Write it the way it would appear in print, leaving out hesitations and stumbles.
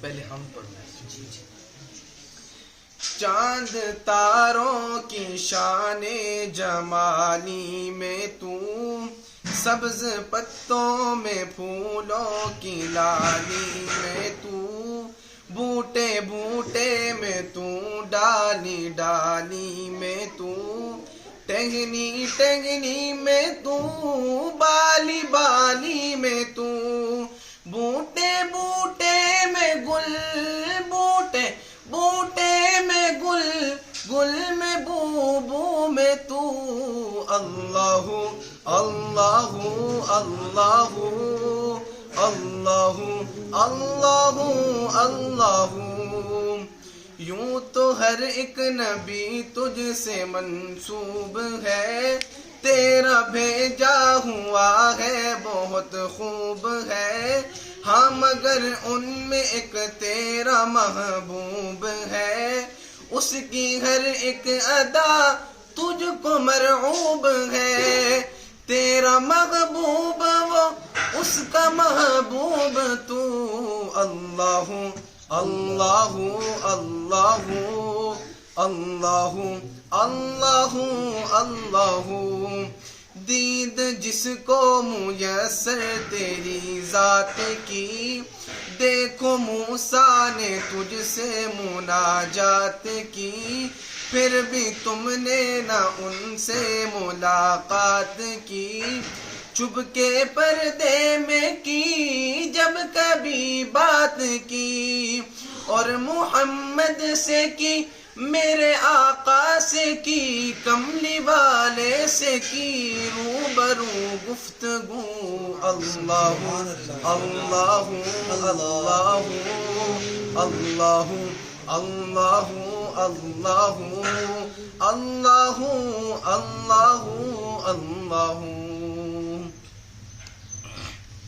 پہلے ہم پڑھنا ہے. چاند تاروں کی شان جمالی میں تو، سبز پتوں میں پھولوں کی لالی میں تو، بوٹے بوٹے میں تو، ڈالی ڈالی میں تو، ٹہنی ٹہنی میں تو، بالی بالی میں تو، بوٹے بوٹے میں گل، بوٹے بوٹے میں گل، گل میں بو بو میں تو، اللہ اللہ اللہ اللہ اللہ اللہ. یوں تو ہر ایک نبی تجھ سے منسوب ہے، تیرا بھیجا ہوا ہے بہت خوب ہے، ہاں مگر ان میں ایک تیرا محبوب ہے، اس کی ہر ایک ادا تجھ کو مرعوب ہے، تیرا محبوب وہ اس کا محبوب تو، اللہ اللہ اللہ اللہ اللہ اللہ. دید جس کو میسر تیری ذات کی، دیکھو موسیٰ نے تجھ سے مناجات کی، پھر بھی تم نے نہ ان سے ملاقات کی، چپ کے پردے میں کی جب کبھی بات کی، اور محمد سے کی، میرے آقا سے کی، کملی والے سے کی روبرو گفتگو، اللہ اللہ اللہ اللہ اللہ اللہ اللہ اللہ اللہ.